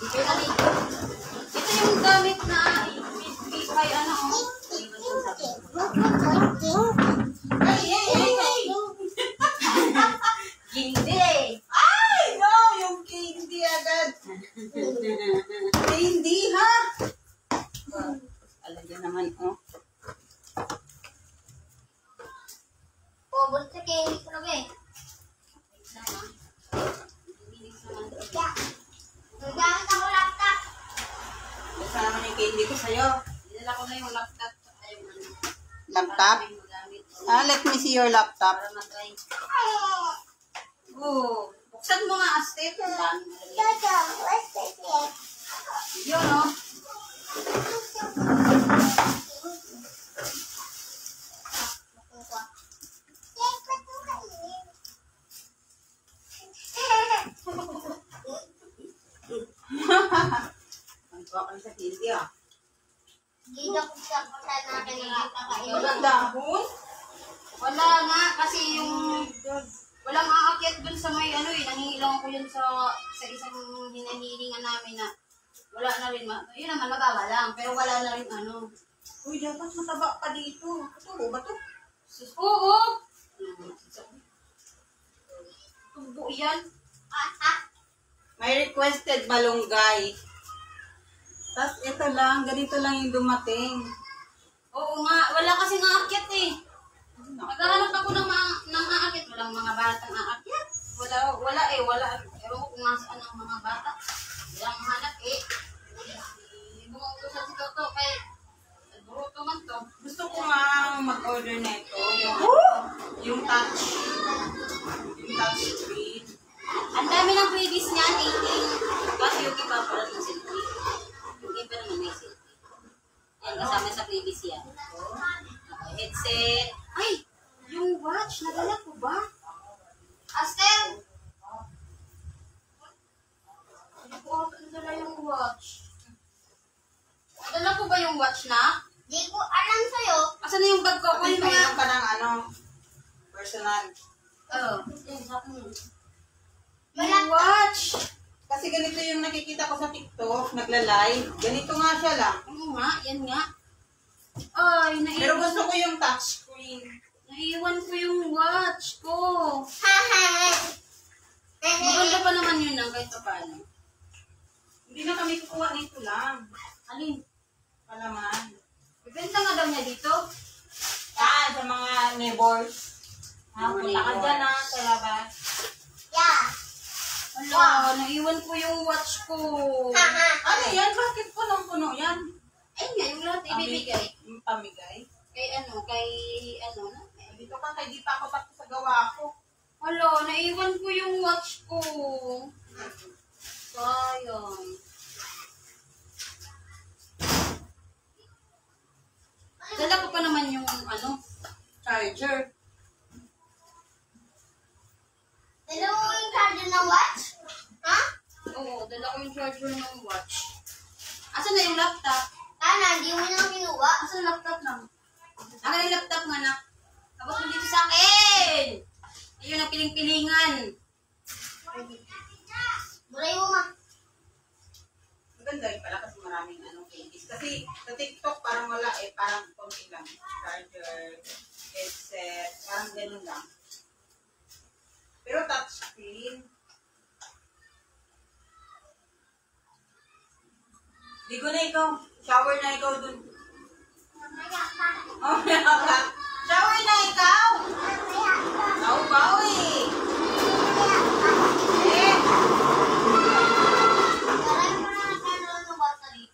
Ito yung gamit na kay ano. Hindi. Ay, no! Yung candy agad. Candy, ha? Alam niyo naman, oh. Buti sa candy ko lang eh. Nagamit ako laptop. Basta naman yung candy ko sa'yo. Dinala ko na yung laptop. Laptop? Let me see your laptop. Para matry. Oh, buksan mo nga, Astrid. Dada, what's this? Yun, oh. Ang tuwa sa candy, ah. Hindi na kung saan natin nakakain. Walang dahon? Wala nga, kasi yung walang aakyat dun sa may ano eh, nangingilang ko yun sa isang hinahilingan namin na wala na rin, yun naman mababa lang, pero wala na rin ano. Uy, dapat mataba pa dito. Tubo ba to? Sus, oo! Tubo yan. May requested malunggay. Tapos ito lang, ganito lang yung dumating. Oo nga, wala kasi nga aakyat eh. Naghahanap ako ng aakyat, walang mga batang aakyat. Wala eh, wala. Ewan ko kung nasaan ang mga bata. Walang hanap eh. Bumuutosan si Toto kay Bruto man to. Gusto ko nga mag-order na ito. Yung touch. Yung touch screen. Ang dami ng freebies niyan, 18. Kasi yung iba pala ng selfie. Yung iba naman may selfie. Yan, kasama sa freebies yan. Okay, headset. Ay! Yung watch, nadala ko ba? Aster! Hindi ko ako nadala yung watch. Nadala ko ba yung watch na? Di ko alam sa'yo. Asan na yung bag ko? Kasi Kunin mo nga. mayroon ka ng ano, personal. Oo. Yan, sa akin yun. Wala. Yung watch! Kasi ganito yung nakikita ko sa TikTok, nagla-live. Ganito nga siya lang. Oo nga, yan nga. Ay, Pero gusto ko yung touchscreen. naiwan ko yung watch ko. Haha. Maganda pa naman yun lang kahit paano. Hindi na kami kukuha nito lang. Alin? Palaman. Bibenta nga daw niya dito? Ah, sa mga neighbors. Mga Punta ka dyan neighbors. sa labas. Yeah. Wala, naiwan ko yung watch ko. Haha. Ano yan? Bakit punong-puno yan? Ayun nga, yung lahat ibibigay. Yung pamigay. Kay ano na. Dito ka, kay di pa ako tapos sa gawa ko. Wala, naiwan ko yung watch ko. Sayang. Dala ko pa naman yung ano, Charger. Dalawa mo yung charger ng watch? Ha? oo, dala ko yung charger ng watch. Asan na yung laptop? Tana, hindi mo na kinuha. Asan yung laptop lang? Akin yung laptop nga na. Tapos mo dito sa akin! Ayun ang piling-pilingan. Buray mo ma. Maganda rin pala kasi maraming candies. Kasi sa TikTok parang wala eh. Parang konti lang. Charger, headset, parang ganun lang. Pero touchscreen. Ligo na ikaw. Shower na ikaw dun. Mamaya pa. Oh, ka. Shower na ikaw. Mamaya pa. Bawi. Mamaya pa. Eh. Maray mo na nagkaroon ng battery.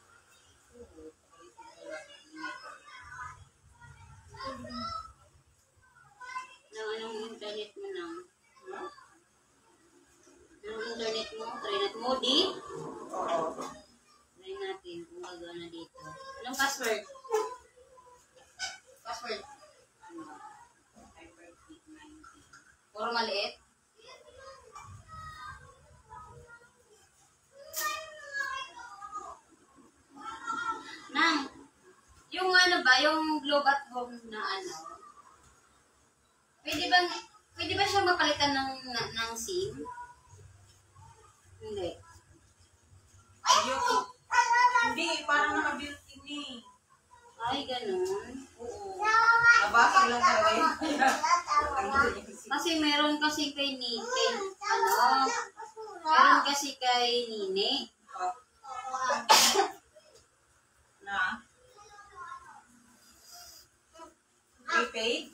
Nang anong internet mo na? Anong internet mo? Try natin. Modi? Oo. Try natin kung gagana dito. Anong password? Password? Puro maliit? Nang, yung ano ba, yung Globe at Home na ano, pwede ba siya mapalitan ng SIM? Hindi. kasi meron kasi kay meron kasi kay Nini. Oh, na? Prepaid?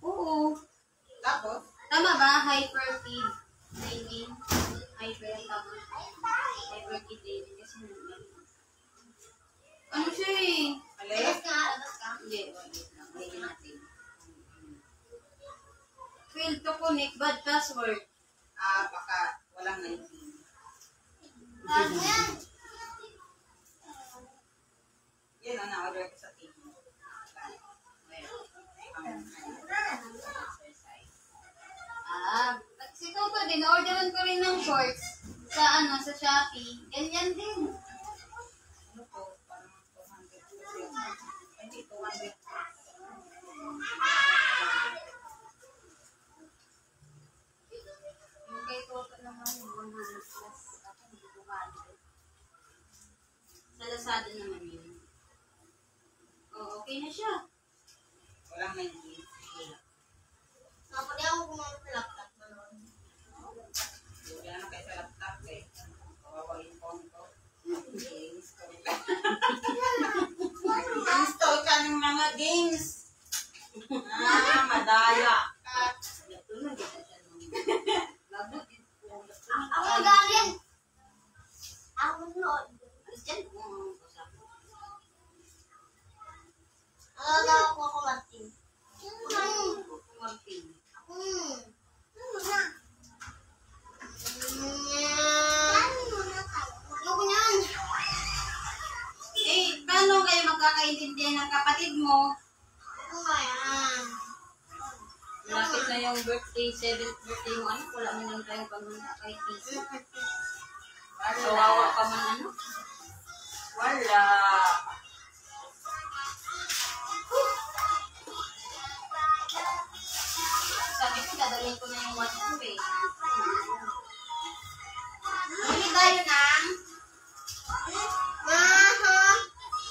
Oo. Tapos? Tama ba? Hyperfeed. Nini. Hyper, tama. Hyperfeed Nini. Kasi ano siya eh? Alis? Hindi, wait lang. Wait natin. Fail to connect, bad password. Baka walang 19. Yan ang na-order ko sa TV. Sito ko din, orderan ko rin ng shorts sa sa Shopee. Ganyan din. Ano po? Parang 200. Hindi, 200. Yung kay Toto naman, 100 plus. Ako, hindi ko valid. Sa Lazada naman yun. Oh, okay na siya. Walang 19. Pwede ako kumamit sa laptop mo nun. Wala na kayo sa laptop eh. Kawawa yung phone ko. Install ka ng mga games. Madaya. Natulog kita siya nung labot. Ako magaling. Ako noon. Alis dyan, kung usapan. Ako ako Martin. Martin. Ayoko niyan. Eh, paano kayo magkakaintindihan ng kapatid mo? Ako nga yan. Malapit na yung birthday, 7th birthday mo. Ano, wala mo lang tayong paghunda kay Tisa. Kawawa pa man ano? Wala. Sabi ko, dadalhin ko na yung watch ko eh. Bili tayo ng?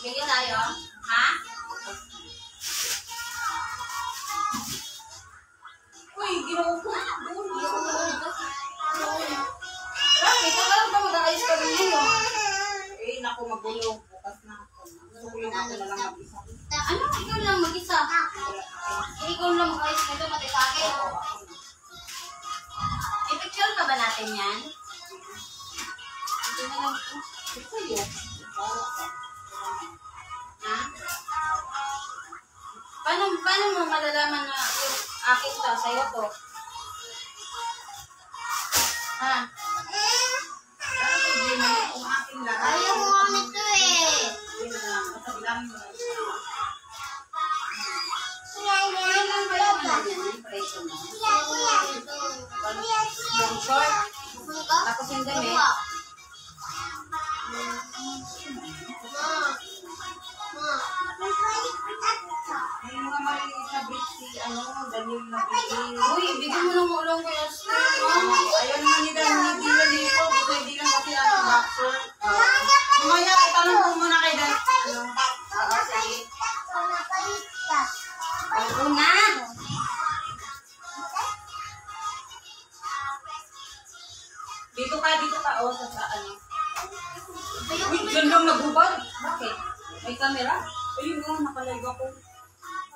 Bili tayo? Ha? Uy, ginawa ko. Bakit? Ang ba mag-aayos ka rin ngayon? Eh, naku, magulo. Bukas na ako. Gusto ko lang ako na lang mag-isa. Ano? Ikaw lang mag-isa? Eh, ikaw lang mag-aayos nito, pati sa akin. I-picture ka ba natin yan? Ito na lang ito. Ito yun. Ha? Paano mo malalaman na yung akin to, sa'yo to? Ha? Hindi na kung aking lahat. Ayaw mo ako nito eh. Yun na lang. Kasabilang mo na. Ilan lang ba yung ano yan? Yung presyo mo? Yung short, tapos yung damit. May mga maliliit na brick si, Daniel na brick. Uy, bigyan mo ng ulong ko yung skirt. Ayaw naman nila, hindi lang dito. Pwede lang kasi boxer. Mamaya, itanong ko muna kay Dan. Sige. Ako na. Dito ka, sa ano. Uy, dyan lang nagubad. Bakit? May camera? Ayun nga, nakalive ako.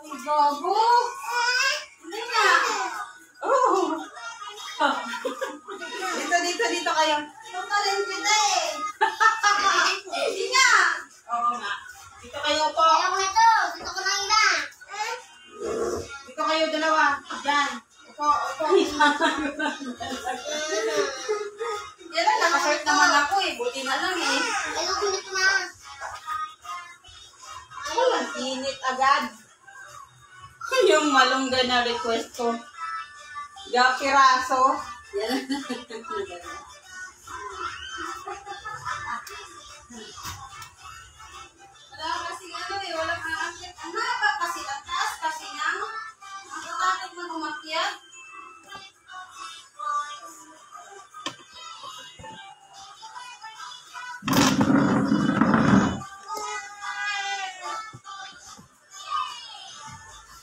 Ay, gago. Hindi na. Oh! Dito kayo. Tutalin kita eh. Hindi nga. Oo nga. Dito kayo po. Ayaw ko nito. Gusto ko na iba. Dito kayo dalawa. Diyan. Upo. Yan lang, nakasort naman ako eh. Buti na lang eh. Ayaw ko nito na. Walang init agad. Yung malunggan na request ko. Piraso. Yan. Wala kasi ano eh, walang aakyat. Ang haba kasi, ang taas kasi nang ang tatakot na umakyat.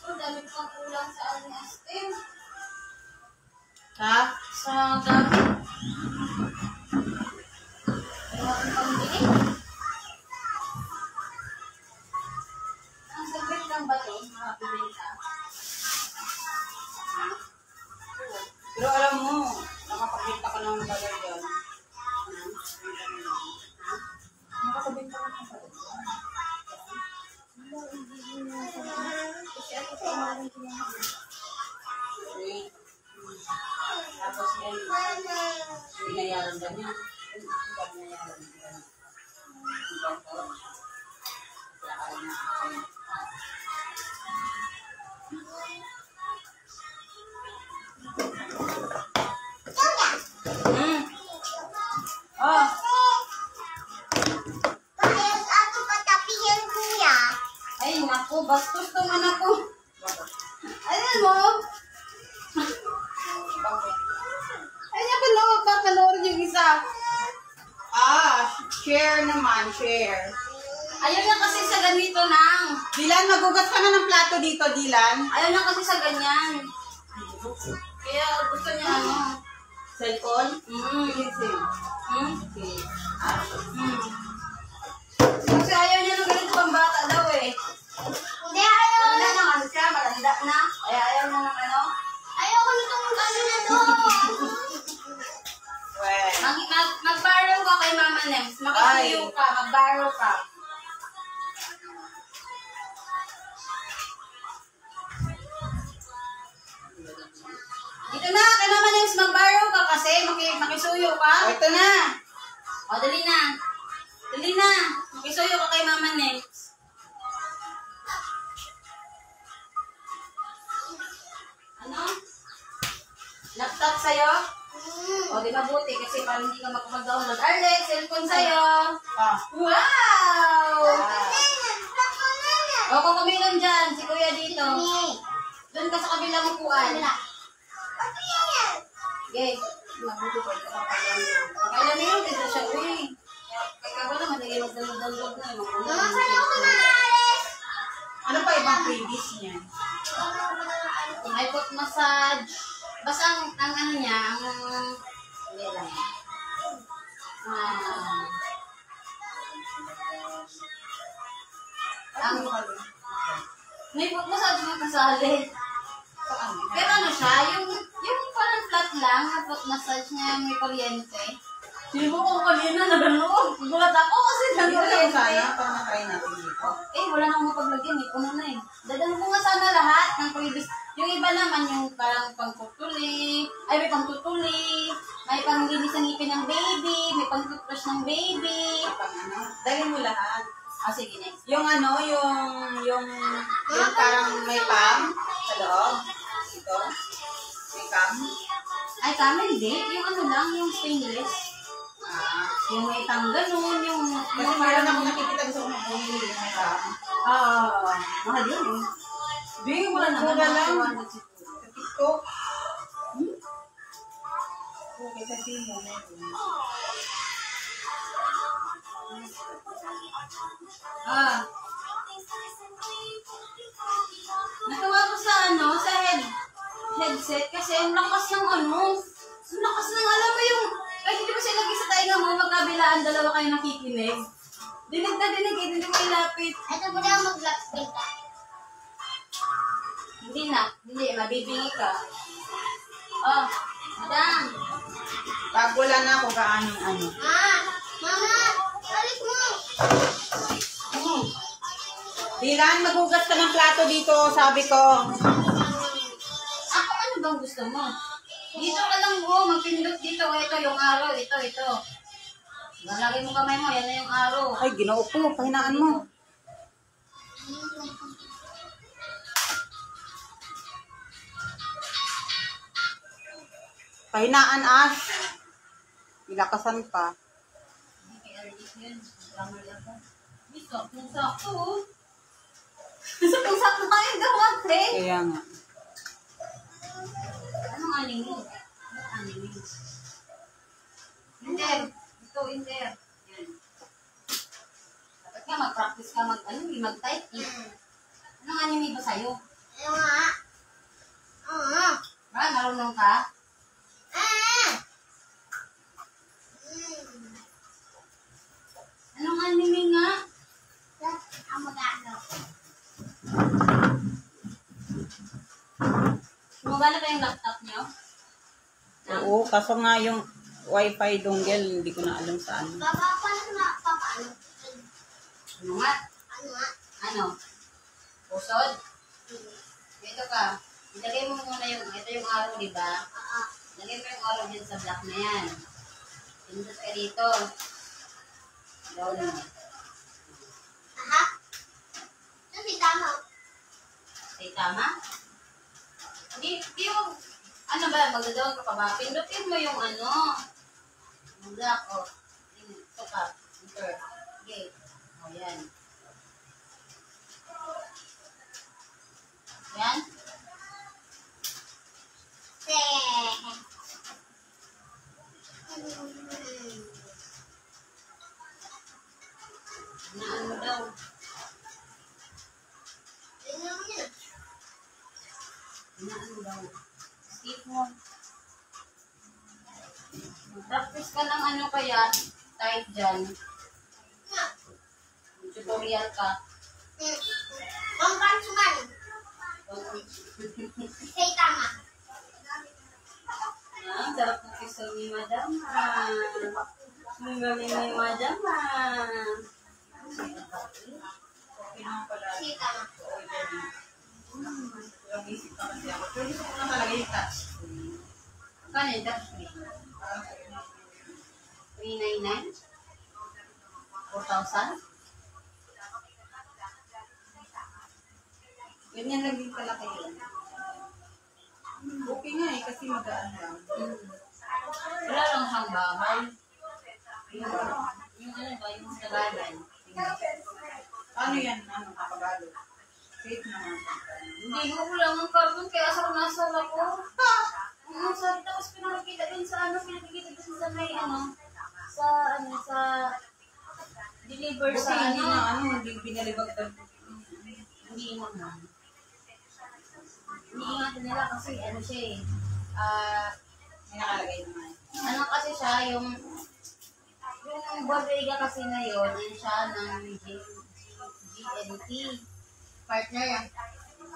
Oh, dami pang kulang sa aling astin. Oh. Ayos ako patapihan kuya. Ay, naku, bastos naman ako. Ayan mo. Ay, niya pa nakapapanood yung isa. Share naman, share. Ayaw niya kasi sa ganito nang. Dilan, magugas ka na ng plato dito, Dilan. Ayaw niya kasi sa ganyan. Kaya gusto niya ano. Cellphone? Mm. Sige. Okay. Kasi ayaw niya ng ganito pang bata daw eh. Hindi, ayaw. Wala nang ano siya, malanda na. Kaya ayaw niya ng ano. Ayaw ko nitong ano na to. Well. Mag-borrow ka kay Mama Nems. Makasuyo ka, mag-borrow ka. Dito na, kay Mama Nems, mag-borrow ka kasi makisuyo ka. Ito na. O, dali na. Dali na. Makisuyo ka kay Mama Nems. Ano? Laptop sa'yo? O, di mabuti kasi parang hindi ka makapag-download. Alex, cellphone sa'yo. Wow! O, kung kumilan dyan, si Kuya dito. Doon ka sa kabilang upuan. Okay. Mabuti ko. Kailan na yun, dito siya uwi. Kaya wala, madali mag-download na. Mama, sa'yo ko na Alex. Ano pa ibang freebies niya? May foot massage. Basta ang ano niya, hindi lang. May foot massage mo kasali. Pero ano siya, yung parang flat lang, na foot massage niya may kuryente. Hindi mo ko kanina na gano'n. Gulat ako kasi Dito lang nag-kuryente. sana para matry natin dito. Eh, wala na akong mapaglagyan eh. Puno na eh. Dadalo ko nga sana lahat ng previous. Yung iba naman, yung parang pangtutuli, ay may pangtutuli, may panglinis ng ngipin ng baby, may pang-toothbrush ng baby. Pang ano? Dali mo lahat. Ah, sige, next. Yung ano, yung parang may pam sa loob. Ito. May cam. Ay, kami hindi. Yung ano lang, yung stainless. Yung may tang ganun, yung... Kasi meron ako nakikita gusto ko bumili ng cam. Mahal yun eh. Hindi, wala naman. Mura lang. Wala Sa TikTok. Okay, sa Timo. Natuwa ko sa sa headset kasi ang lakas ng ang lakas ng alam mo yung, kahit hindi mo siya lagi sa tainga mo, magkabilaan, dalawa kayo nakikinig. Dinig na dinig, hindi mo ilapit. Ito po na mag-lock ka. Hindi, mabibingi ka. Oh, madam. Pag wala na ako kaanong ano. Mama, balik mo. Dilan, magugas ka ng plato dito, sabi ko. Ako, ano bang gusto mo? Dito ka lang magpindot dito. Ito yung araw, ito. Lalagay mo kamay mo, yan na yung araw. Ay, ginoo ko, pahinaan mo. Pahinaan, Ash. Ilakasan pa. Sakto. Sakto kayo gawat eh. Kaya nga. Anong aningin? Inder. Ito, Inder. Yan. Dapat nga mag-practice ka mag-type eh. Anong anime ba sa'yo? Ayaw nga. Marunong ka? Anong anime nga? Ang mag-ano. Gumagana ba yung laptop niyo? Oo, kaso nga yung wifi dongle, hindi ko na alam saan. Paano? Ano nga? Ano nga? Ano? Pusod? Ito ka. Ilagay mo muna ito yung araw, di ba? Ilagay mo yung araw dyan sa block na yan. Pindot ka dito. Down. Aha. Kasi tama. Ay, tama? Hindi yung, ano ba, magdadawag ka pa ba? Pindutin mo yung ano. Black, o. Ito ka. Enter. Okay. O, yan. Yan. Ano daw? Ano daw? Skip mo. Practice ka ng ano kaya, type dyan. Tutorial ka. Pangpansuman. Say tama. Ang sarap ng kisal ni Madam. Ang galing ni Madam. Okay naman pala. Say tama. Yung isip na kasi ako. Pero gusto ko na talaga yung touch. Kano yung touch screen? 399? 4,000? Ganyan lang din pala kayo. Okay nga eh, kasi magaan lang. Wala lang siyang bahay. Yung ano ba, yung tagalan. Paano yan? Ano, kapagalo? Safe naman. Hindi mo lang ang carbon kaya sa nasal ako. Ang sabi tapos pinakikita din sa ano, pinakikita din sa may ano, sa deliver Buti sa hindi ano. na hindi binalibag ka. Hindi naman. Iniingatan nila kasi ano siya eh. May nakalagay naman. Ano kasi siya, yung bodega kasi na yun, yun siya ng GNT partner.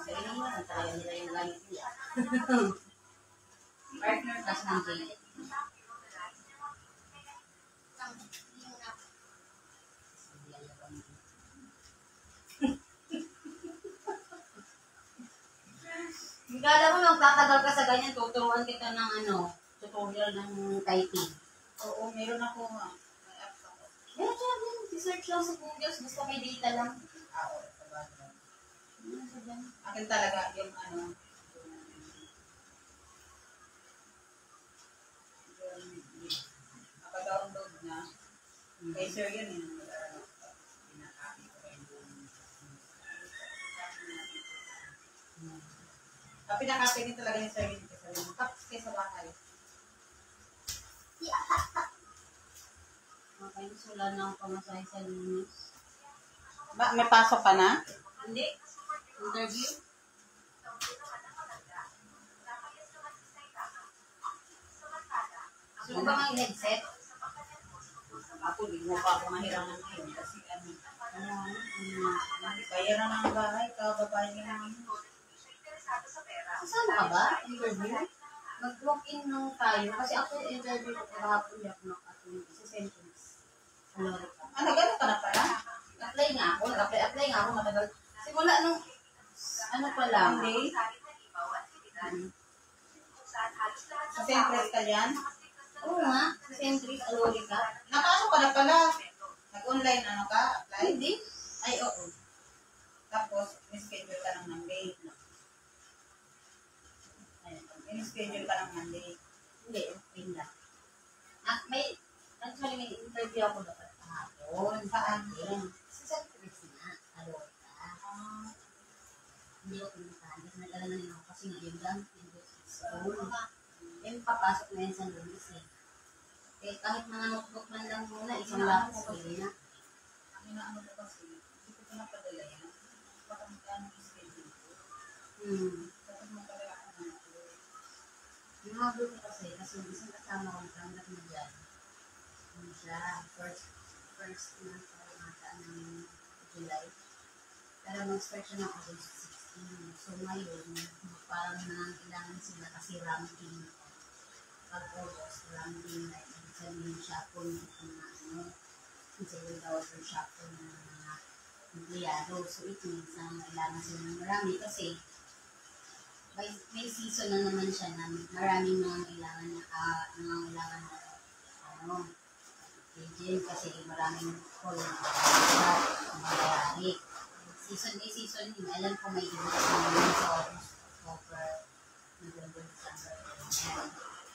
So, yun yun, talaga nila yung gamit nila. Partner plus ng GNT. Kala mo magtatagal ka sa ganyan, tuturuan kita ng ano, tutorial ng typing. Oo, meron ako nga. May apps ako. Meron siya din, search lang sa Google, basta may data lang. Oo, sabagay. Akin talaga yung ano, yung naka-download na. Kay sir yun yun. Pinakapin din talaga yung sir yun. Tapos kayo sa bahay. Okay, so wala na akong pamasahe sa Lunes. May pasok ka na? Hindi. Interview. Gusto mo ba may headset? Ako, di mo pa ako mahirangan ngayon kasi bayaran ng bahay, kababayan nga namin. Saan ka ba? Interview? Mag-walk-in nung tayo. Kasi ako yung interview ko kahapon yak na sa sentence. Ano, gano'n ka na pala? Apply nga ako. Apply nga ako matagal. Simula nung ano pa lang. Monday? Sa Central ka yan? Oo nga. Sa Centris, Alorica. Nakaano ka na pala? Nag-online ano ka? Apply? Hindi. Ay, oo. Tapos, schedule ka ng Monday. In-schedule ka ng Monday. Hindi, okay na. Actually, may interview ako dapat kahapon. Saan? Sa Centris na, Alorica. Hindi ako pinuntahan. Kasi nag-alala na ako kasi ngayon lang. School. Yung papasok na yun sa Lunes eh. Eh, kahit mga notebook man lang muna, isang lang sa na. Ang inaano ko kasi, hindi ko pinapadala yan. Baka magkano i-schedule ko. Bakit mo pala ako na ito? Yung mga group kasi yung isang kasama ko tanggap na dyan. Ano siya, first na sa ng July. Pero mag-start siya ng August 16. So ngayon, parang nangangailangan sila kasi ranking. Pag August, ranking na sabihin siya po ng ano, sabihin daw sa siya po ng mga empleyado. So it means na kailangan sila ng marami kasi may season na naman siya na maraming mga kailangan na ano, Legend kasi maraming call na mangyayari. Season A, season B. Alam ko may iba sa October, November, December. Ayan.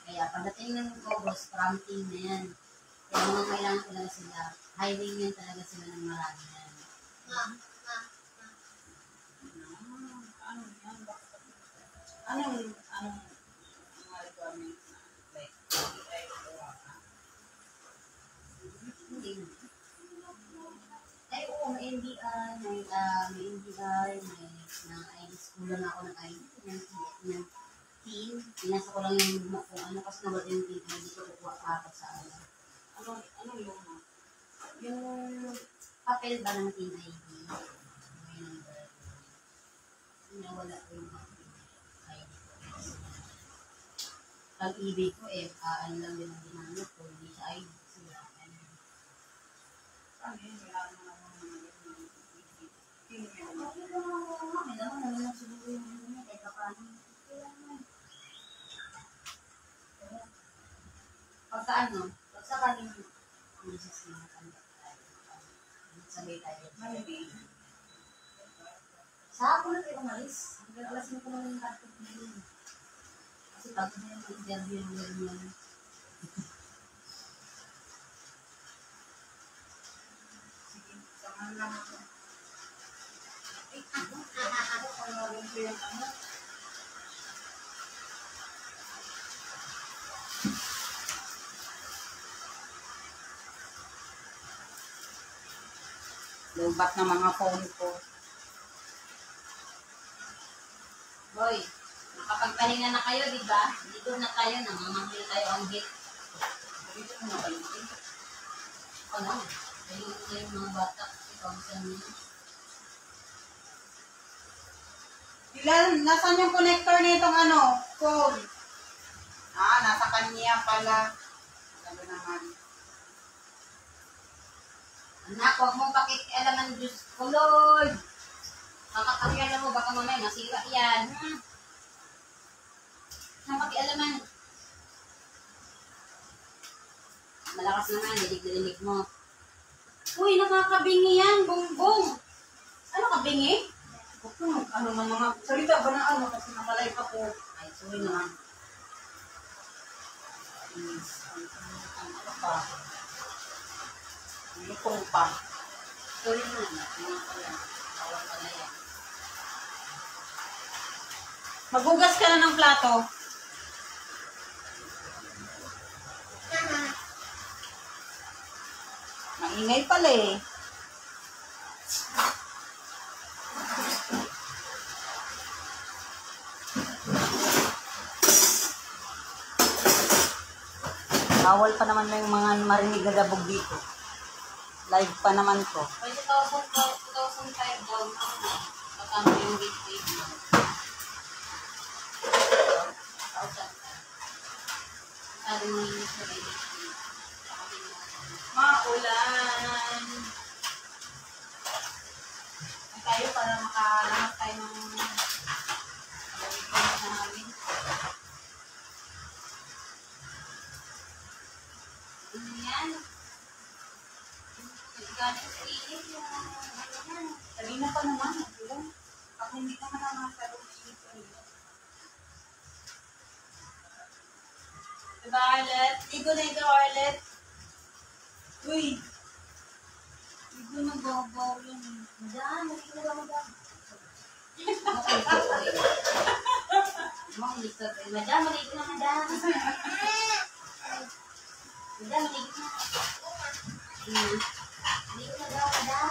Kaya pagdating ng August, prompting na yan. Kaya mga kailangan talaga sila. Hiring yan talaga sila ng marami yan. Anong mga requirements na? Like, ay gawa ka? Hindi. Ay, oo, may NBI, may ID school lang ako ng ID, ng team. Pinasa ko lang yung kung ano, kasi nawala yung team, hindi ko kukuha kapat sa ano. Anong yung mo? Yung papel ba ng team ID? May number. Nawala ko yung ID ko. Pag-ibig ko ano lang din ang ginamit ko, hindi sa ID. Ano yun? Wala naman ako mga Kailangan naman siguro yung ano, kahit paano. Pagka ano, sakaling sabay tayo. malamig. Sa ako na tayo umalis. Hanggang alas 5 ko naman yung laptop na yun. Kasi pag na yung interview yung Sige, samahan lang ako. Ay, ano? Panoorin ko yung ano? Lubat ng mga phone ko. Boy, nakapagpahinga na kayo, di ba? Dito na tayo, namamahil tayo ang hit. Dito ko na kayo. Ano? Ayun na yung mga bata. Ikaw sa nila. Ilan, nasan yung connector nitong ano? Phone. Nasa kanya pala. Sabi naman. Anak, huwag mong pakikialaman, Diyos ko, Lord. Kakapakialam mo, baka mamaya masira yan. Saan pakialaman? Malakas naman, dinig mo. Uy, nakakabingi yan, bongbong. Ano kabingi? Ano ng mga salita ba na ano kasi nakalive ako. Ay, sorry naman. Ano pa? Lukong pa. Sorry naman. Ano pala? Bawal pala yan. Maghugas ka na ng plato. Maingay pala eh. Bawal pa naman may mga marinig na dabog dito. Live pa naman to. Pwede 2,500 daw. Pagkama yung gateway mo. 1,000. Sabi mo yung sa gateway. Maulan. Tayo para makalamat tayo ng na namin. Ano yan? Galing sa init yung yan. Kanina pa naman, ulan. Ako hindi naman ang masyadong init kanina. Diba, Arlet? Ligo na ikaw, Arlet. Uy! Ligo na babaw yun. Madam, maligo na madam. Madam, maligo na madam. Madam, maligo na. Maligo na daw, madam.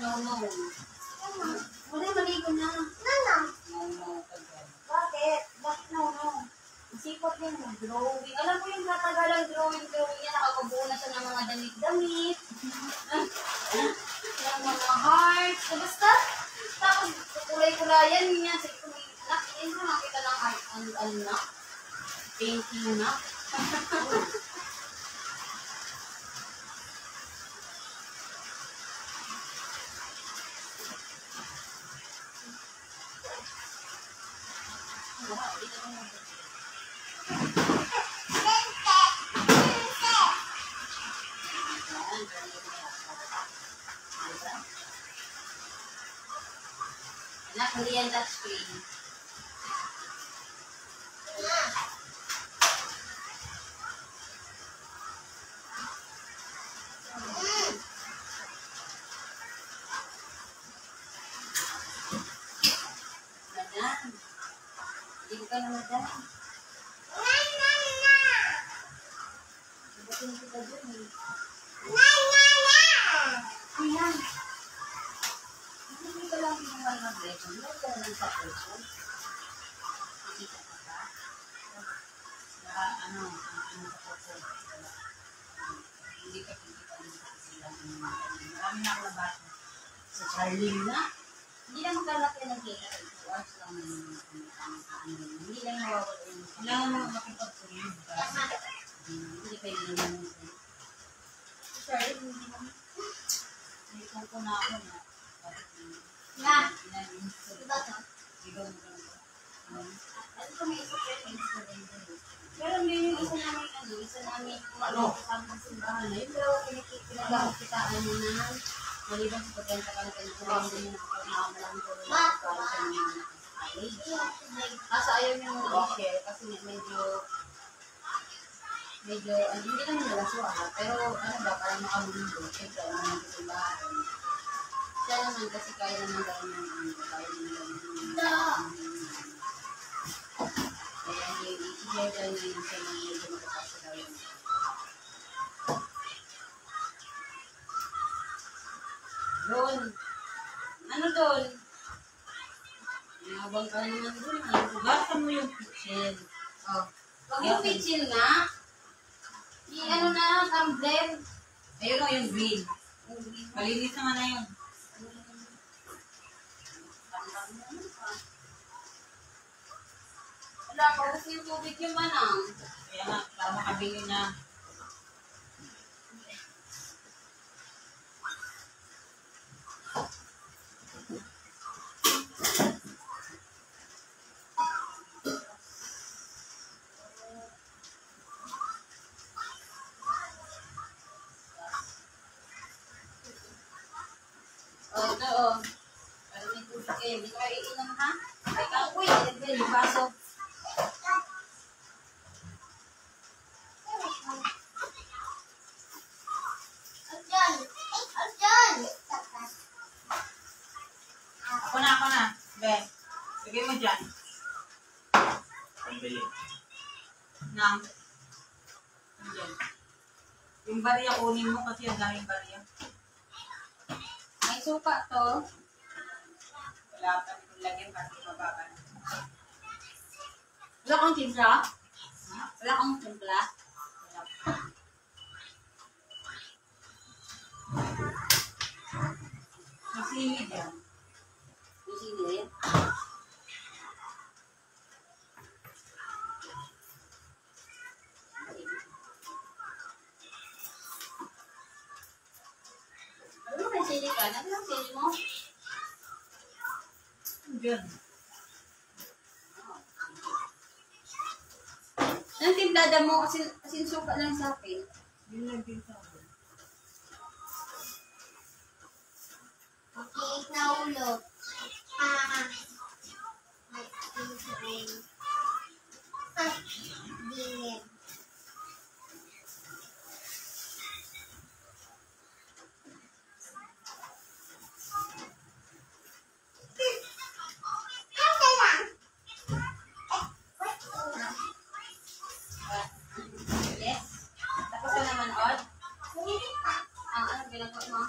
No. Madam, maligo na. Bakit? Bakit no? Sipot din yung drawing. Alam ko yung katagalang drawing niya, nakakabuo na siya ng mga damit-damit. Ng mga hearts. So, basta, tapos kulay-kulayan niya. Sige ko, nakita mo, nakita ng art, ano na? Painting na. hindi yan touchscreen. Madam. Hindi ka na madam. Batiin kita dun eh. Ayan. Hindi ka lang pinuman mag-record. Huwag ka lang sa person. Nakita ka ba? Ano sa person. Hindi ka pinita sila. Marami na ako nabasa. Sa Charlie na. Hindi lang magkalaki ng kita. 2 hours lang hindi lang nawawala yung kailangan mo makipag-tuloy. Hindi kayo naman. Sorry, hindi naman. Hindi ko na ako na. Na. Diba to? Ikaw mo ka na. Ano ko may isa pa yung isa din din. Pero may yung isa namin kasama sa simbahan na yun. Pero pinagkakitaan mo na maliban sa pagkanta ka na pinagkakitaan mo na nakamalang ko na para sa mga nakasali. Kaso ayaw niyo i-share kasi medyo hindi naman nalaswa pero ano ba, parang makamundo. Siyempre, ano naman sa simbahan. Siya naman kasi kaya naman gawin ng kaya naman gawin kaya i-share dahil na yun siya nang medyo makapasa daw yun. Doon. Ano doon? Nabang ka naman doon. Basta mo yung kitchen. Oh. Huwag yung pitchin nga. I-ano na, tumbler. Ayun o yung green. Malinis naman na yun. Wala pa kasi yung tubig yung manang. Kaya nga, para makabili na. Oh, ito oh. Para may tubig kayo. Hindi kayo iinom ha? Ay, uy, nagbil, yung baso. Aljan! Aljan! Ako na. Ben, lagay mo dyan. Pambili. Nang. Dyan. Yung bariya kunin mo kasi ang daming bariya. May suka to. Wala pa nito lagyan kasi mababa na. Wala kang timpla? Wala kang timpla? Wala pa. Masilid yan. Yung sili. Ano may sili ka? Ano yung sili mo? Diyan. Anong timplada mo? Asin suka lang sa akin. Yun lang din sa akin. Cake na ulo. Dingin. Yes? Tapos na naman, Od? Ano ginagawa mo?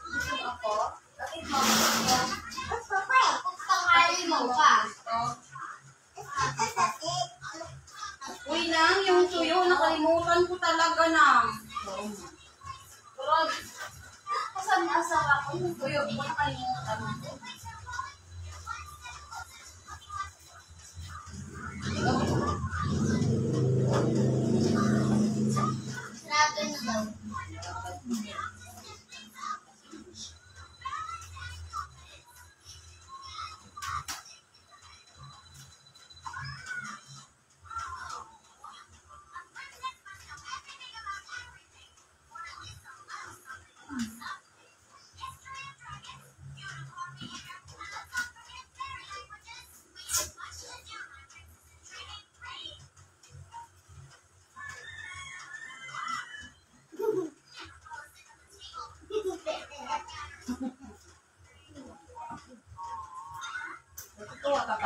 Gusto mo ako? Bakit mo gusto? Pangali mo pa. Uy, nang, yung tuyo, nakalimutan ko talaga, nang. Pero, kasama asawa ko, yung tuyo, hindi ko nakalimutan ko. Sarado na daw.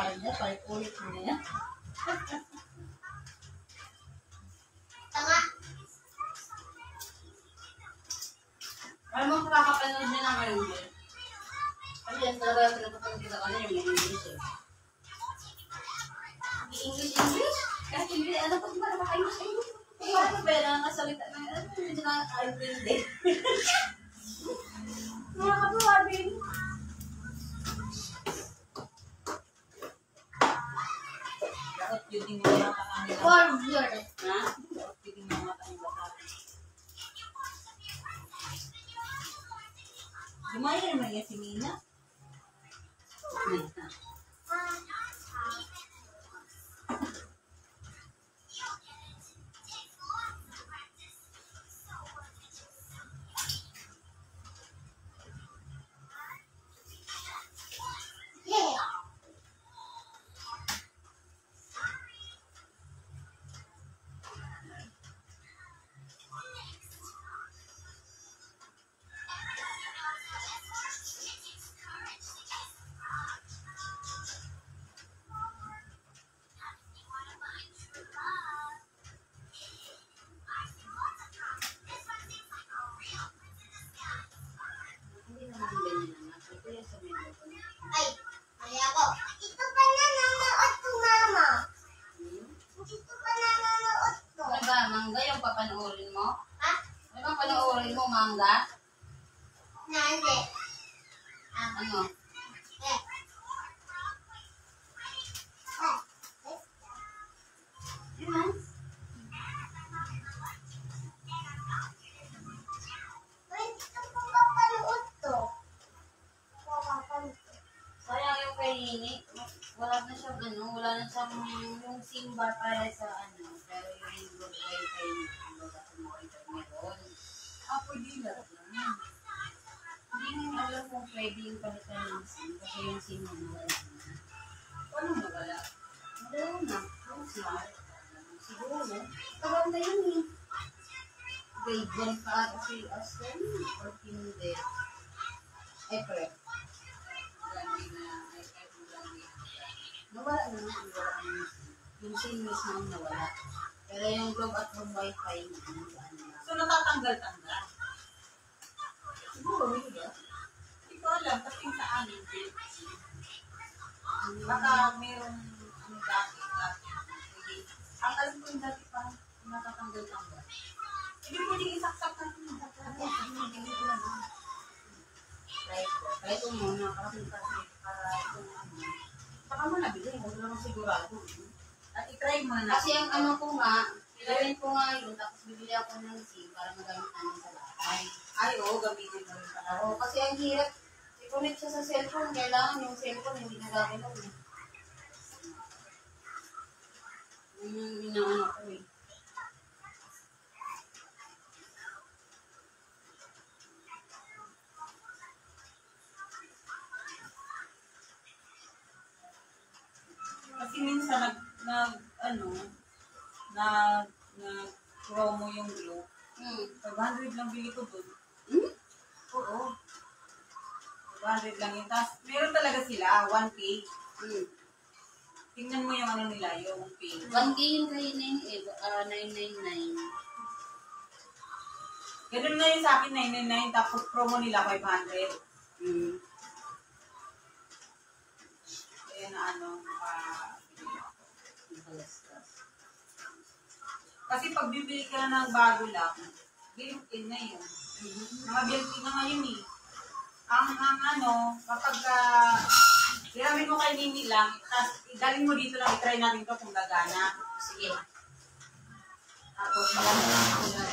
kanya, ulit mo na yan. Tanga. Alam mo, kakapanood niya na ngayon din. Kasi yan talaga pinapatawag kita kanina yung English eh. English? Kasi hindi, ano pa ba naman kayo sa English? Paano ba yan? Nakasalita na yan? Ano medyo na-April din? Nakakatuwa din. Dapat yun din yung mga kanila. For years. Ha? Dapat yun yung mga kanila sa akin. Gumaya naman yan si Mina. Yeah. Hindi naman ganyan naman. Ito yung sa may loto. Ay, mali ako. Ito pa nanonood to, mama. Ito pa nanonood to. Ano ba, mangga yung papanoorin mo? Ha? Ano bang panoorin mo, mangga? Nandi. Ano? Eh. Oh. Yun lang. Ay, ito pa papanood to. Papanood to. Sayang yung kay Nini. Wala na siyang ano, wala na siyang yung Simba para sa ano. Pero yung Good Wifi, ano ba kung makita meron. Pwede lang. Hindi nga alam kung pwede yung palitan ng SIM. Kasi yung SIM na nawala na. Paano nawala? Madalaw na. Yung smart. Siguro. Tagal na yun eh. Grade 1 pa kasi as well. Or hindi. Ay, prep. Lagi na, ay lagi. Nawala na lang. Nawala na yung SIM. Yung SIM mismo ang nawala. Pero yung globe at home wifi, ano na. So natatanggal-tanggal. Siguro, may iba. Hindi ko alam, kasi sa amin, baka mayroong ano dati. Ang alam ko yung dati pa, natatanggal-tanggal. Hindi pwedeng isaksak natin yung dati. Try ko muna, kasi para itong ano. Baka mo nabili, huwag naman sigurado. At itry mo na. Kasi ang ano ko nga, gawin ko nga yun, tapos bibili ako ng SIM para magamit namin sa bahay. Ay, oo, gamitin mo rin pala. Oo, kasi ang hirap, i-connect siya sa cellphone, kailangan yung cellphone hindi nagagalaw eh. Yun yung inaano ko eh. Kasi minsan promo yung Glow. 500 lang bili ko dun. Hmm? Oo. 500 lang yun. Tapos, meron talaga sila, 1K. Tingnan mo yung ano nila, yung pay. 1K yung kay 999. Ganun na yun sa akin, 999, tapos promo nila 500. Kaya na ano, kasi pag bibili ka na ng bago lang, built-in na yun. Mga built-in na ngayon eh. Ang ano, kapag hiramin mo kay Nini lang, tapos galing mo dito lang, itry natin to kung gagana. Sige. Tapos maganda lang ako na.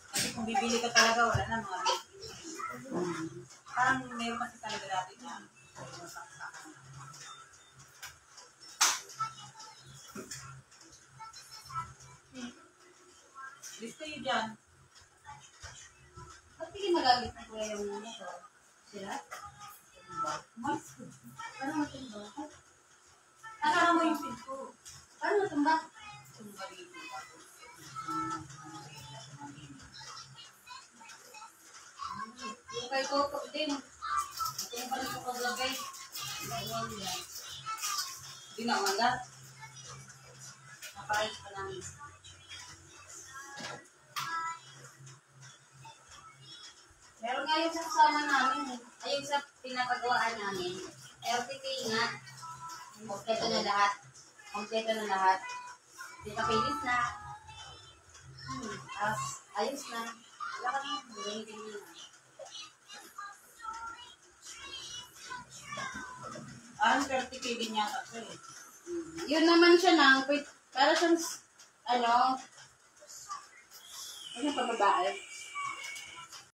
Kasi kung bibili ka talaga, wala na mga built-in. Parang meron kasi talaga dati na masaksakan. List kayo dyan. Ba't hindi magagamit na kuya yung ano to? Sila? Mas, Paano matumba? nakara mo yung pinto. Paano matumba? Kung balito pa. Yung kay Coco din. Ito yung pala ko kagabay. Ganyan yan. na umaga. Napakit pa namin. Meron nga yung sa kasama namin eh. Ay, yung sa pinapagawaan namin. LTK nga. Kompleto na lahat. Kompleto na lahat. Di pa pilis na. Ayos na. Wala ka naman. Gamitin mo na. Parang 30k din yata ito eh. Yun naman siya lang. Para siyang, ano yung pababae.